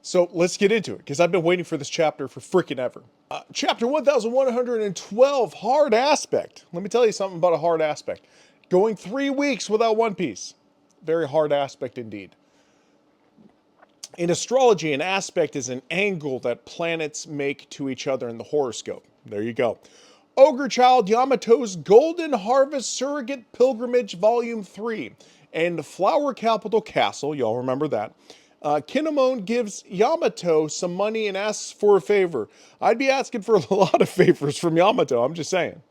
So let's get into it, because I've been waiting for this chapter for freaking ever. Chapter 1112, Hard Aspect. Let me tell you something about a hard aspect. Going 3 weeks without One Piece. Very hard aspect indeed. In astrology, an aspect is an angle that planets make to each other in the horoscope. There you go. Ogre Child Yamato's Golden Harvest Surrogate Pilgrimage Volume 3 and Flower Capital Castle, y'all remember that. Kinemon gives Yamato some money and asks for a favor. I'd be asking for a lot of favors from Yamato, I'm just saying.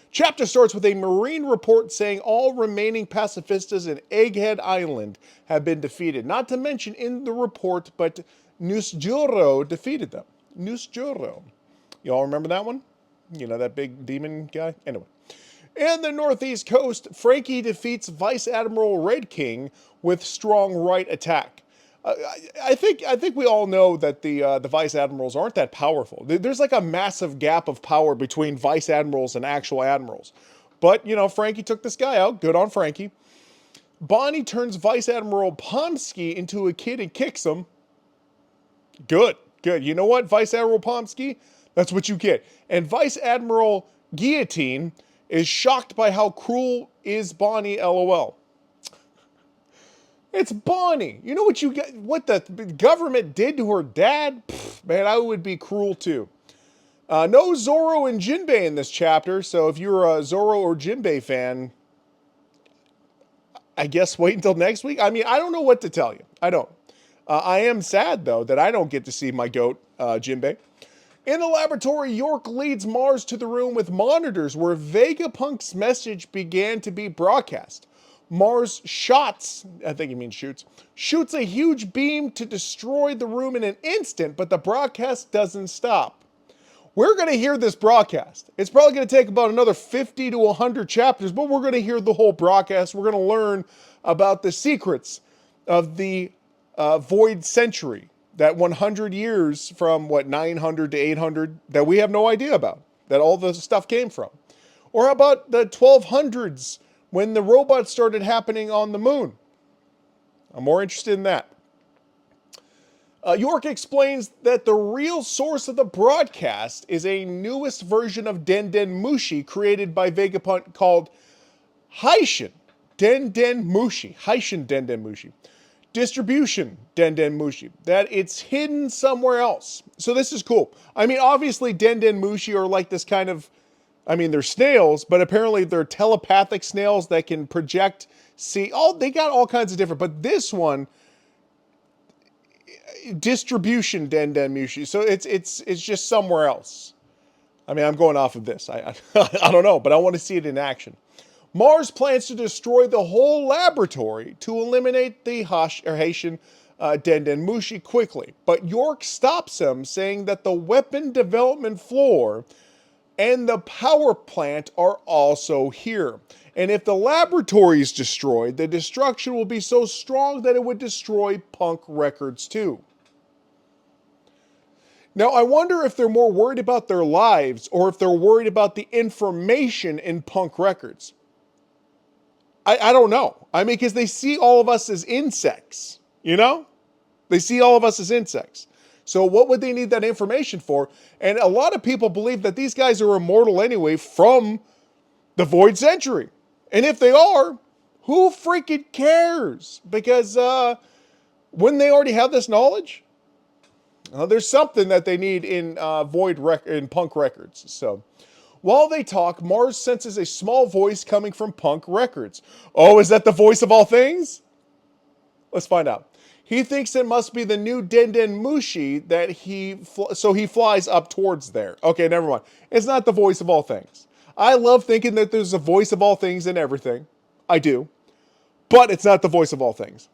Chapter starts with a Marine report saying all remaining pacifistas in Egghead Island have been defeated. Not to mention in the report, but Nusjuro defeated them. Nusjuro. Y'all remember that one? You know, that big demon guy? Anyway. In the northeast coast, Frankie defeats Vice Admiral Red King with strong right attack. I think we all know that the vice admirals aren't that powerful. There's like a massive gap of power between vice admirals and actual admirals. But, you know, Frankie took this guy out. Good on Frankie. Bonnie turns Vice Admiral Pomsky into a kid and kicks him. Good. You know what, Vice Admiral Pomsky? That's what you get. And Vice Admiral Guillotine is shocked by how cruel is Bonnie, LOL. It's Bonnie. You know what the government did to her dad? Pfft, man, I would be cruel too. No Zoro and Jinbei in this chapter, so if you're a Zoro or Jinbei fan, I guess wait until next week. I mean, I don't know what to tell you. I don't. I am sad, though, that I don't get to see my goat, Jinbei. In the laboratory, York leads Mars to the room with monitors where Vegapunk's message began to be broadcast. Mars shoots a huge beam to destroy the room in an instant, but the broadcast doesn't stop. We're going to hear this broadcast. It's probably going to take about another 50 to 100 chapters, but we're going to hear the whole broadcast. We're going to learn about the secrets of the Void Century, that 100 years from, 900 to 800, that we have no idea about, that all the stuff came from. Or how about the 1200s, when the robots started happening on the moon? I'm more interested in that. York explains that the real source of the broadcast is a newest version of Den Mushi created by Vegapunk called Haishin Den Mushi. Haishin Den Mushi. Distribution Den Mushi. That it's hidden somewhere else. So this is cool. I mean, obviously Den Mushi are like this kind of, I mean, they're snails, but apparently they're telepathic snails that can project, they got all kinds of different, but this one, distribution Den Mushi. So it's just somewhere else. I mean, I'm going off of this. I don't know, but I want to see it in action. Mars plans to destroy the whole laboratory to eliminate the Haitian Den Mushi quickly. But York stops him, saying that the weapon development floor and the power plant are also here. And if the laboratory is destroyed, the destruction will be so strong that it would destroy Punk Records too. Now, I wonder if they're more worried about their lives or if they're worried about the information in Punk Records. I don't know. I mean, because they see all of us as insects, you know? They see all of us as insects. So what would they need that information for? And a lot of people believe that these guys are immortal anyway from the Void Century. And if they are, who freaking cares? Because wouldn't they already have this knowledge? There's something that they need in in Punk Records. So while they talk, Mars senses a small voice coming from Punk Records. Oh, is that the voice of all things? Let's find out. He thinks it must be the new Den Mushi so he flies up towards there. Okay, never mind. It's not the voice of all things. I love thinking that there's a voice of all things in everything. I do. But it's not the voice of all things.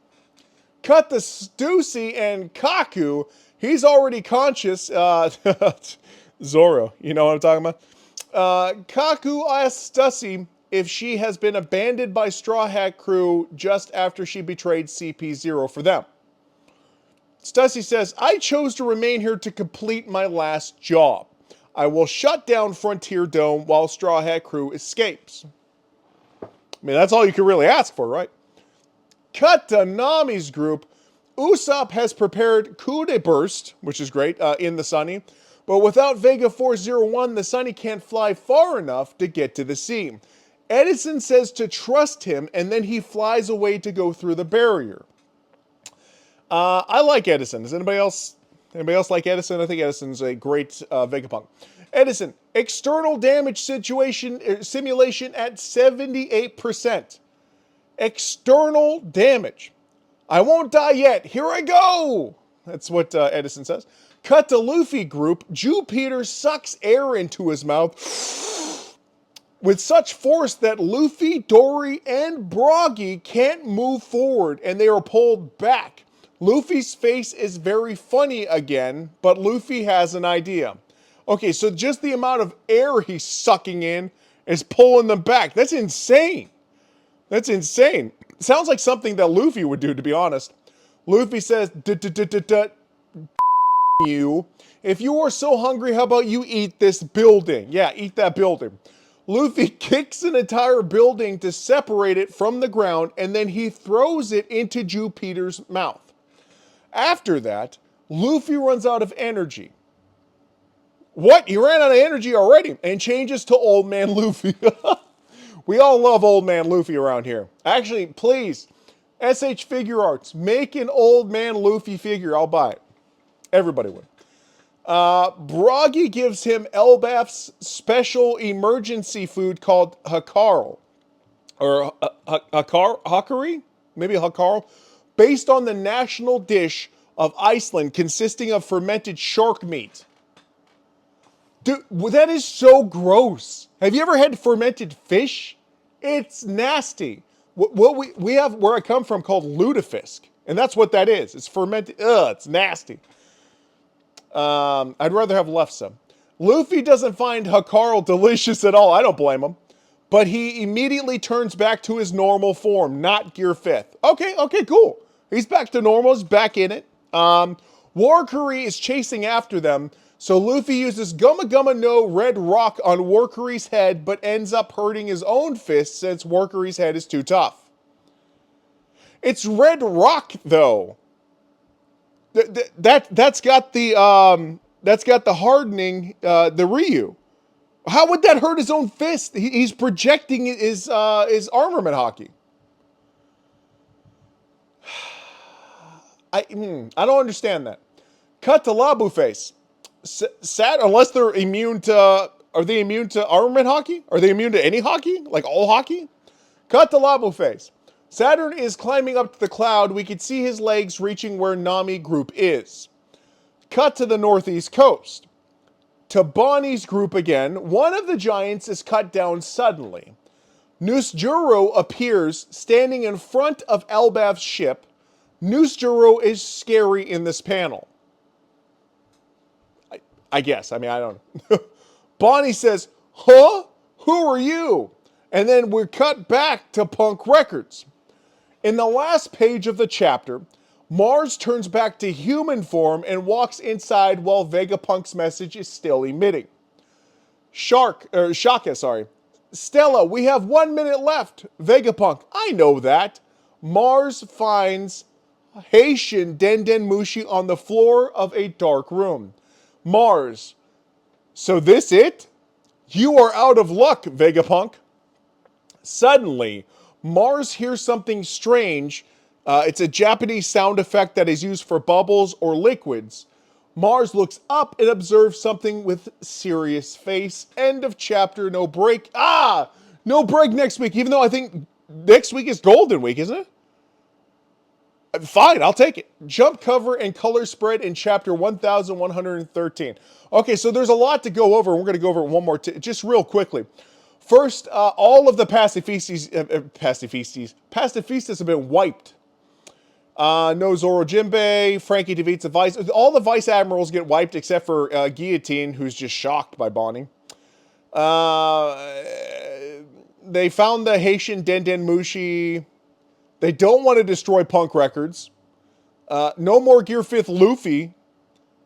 Cut the Stussy and Kaku. He's already conscious. Zoro, you know what I'm talking about? Kaku asks Stussy if she has been abandoned by Straw Hat Crew just after she betrayed CP0 for them. Stussy says, I chose to remain here to complete my last job. I will shut down Frontier Dome while Straw Hat Crew escapes. I mean, that's all you can really ask for, right? Cut to Nami's group. Usopp has prepared Kude Burst, which is great, in the Sunny. But without Vega 401, the Sunny can't fly far enough to get to the sea. Edison says to trust him, and then he flies away to go through the barrier. I like Edison. Does anybody else like Edison? I think Edison's a great Vegapunk. Edison, external damage simulation at 78%. External damage. I won't die yet. Here I go. That's what Edison says. Cut to Luffy group. Jupiter sucks air into his mouth with such force that Luffy, Dory, and Broggy can't move forward, and they are pulled back. Luffy's face is very funny again, but Luffy has an idea. Okay, so just the amount of air he's sucking in is pulling them back. That's insane. That's insane. Sounds like something that Luffy would do, to be honest. Luffy says, you. If you are so hungry, how about you eat this building? Yeah, eat that building. Luffy kicks an entire building to separate it from the ground, and then he throws it into Jupiter's mouth. After that, Luffy runs out of energy. What? He ran out of energy already and changes to Old Man Luffy. We all love Old Man Luffy around here. Actually, please, SH Figure Arts, make an Old Man Luffy figure. I'll buy it. Everybody would. Broggy gives him Elbaf's special emergency food called Hakaro. Or Hakari? Maybe Hakaro. Based on the national dish of Iceland consisting of fermented shark meat. Dude, that is so gross. Have you ever had fermented fish? It's nasty. What we have where I come from called lutefisk. And that's what that is. It's fermented. Ugh, it's nasty. I'd rather have lefse. Luffy doesn't find Hakaro delicious at all. I don't blame him. But he immediately turns back to his normal form, not Gear 5th. Okay, cool. He's back to normal. He's back in it. Warcurry is chasing after them. So Luffy uses Gumma Gumma no Red Rock on Warcurry's head, but ends up hurting his own fist since Warcurry's head is too tough. It's Red Rock, though. That's got the hardening, the Ryu. How would that hurt his own fist? He's projecting his armament hockey. I don't understand that. Cut to Labu face. Unless they're immune to, are they immune to armament hockey? Are they immune to any hockey? Like all hockey? Cut to Labu face. Saturn is climbing up to the cloud. We can see his legs reaching where Nami group is. Cut to the northeast coast. To Bonnie's group again. One of the giants is cut down suddenly. Nusjuro appears standing in front of Elbaf's ship. Nusjuro is scary in this panel. I guess. I mean, I don't know. Bonnie says, huh? Who are you? And then we're cut back to Punk Records. In the last page of the chapter, Mars turns back to human form and walks inside while Vegapunk's message is still emitting. Shaka. Stella, we have 1 minute left. Vegapunk, I know that. Mars finds Haitian Denden Mushi on the floor of a dark room. Mars, so this it? You are out of luck, Vegapunk. Suddenly, Mars hears something strange. It's a Japanese sound effect that is used for bubbles or liquids. Mars looks up and observes something with serious face. End of chapter, no break. No break next week, even though I think next week is Golden Week, isn't it? Fine, I'll take it. Jump cover and color spread in chapter 1113. Okay, so there's a lot to go over. We're going to go over it one more, just real quickly. First, all of the pacifistas have been wiped. No Zoro Jinbei, Frankie defeats the Vice. All the Vice Admirals get wiped except for Guillotine, who's just shocked by Bonnie. They found the Haitian Denden Mushi. They don't want to destroy Punk Records. No more Gear 5th Luffy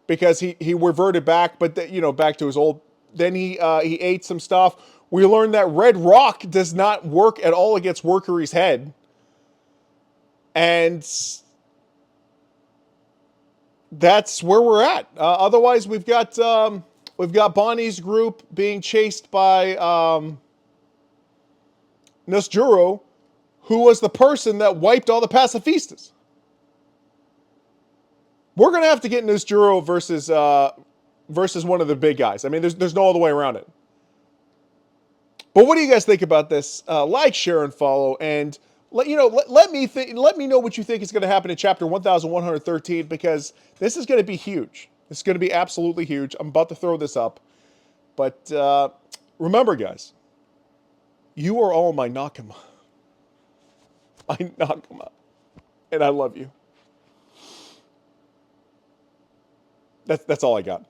because he reverted back, but back to his old. Then he ate some stuff. We learned that Red Rock does not work at all against Warcurry's head. And that's where we're at. Otherwise, we've got Bonnie's group being chased by Nosjuro, who was the person that wiped all the pacifistas. We're gonna have to get Nosjuro versus one of the big guys. I mean, there's no other way around it. But what do you guys think about this? Like, share, and follow, and let me think. Let me know what you think is going to happen in chapter 1113 because this is going to be huge. This is going to be absolutely huge. I'm about to throw this up, but remember, guys, you are all my Nakama. My Nakama, and I love you. That's all I got.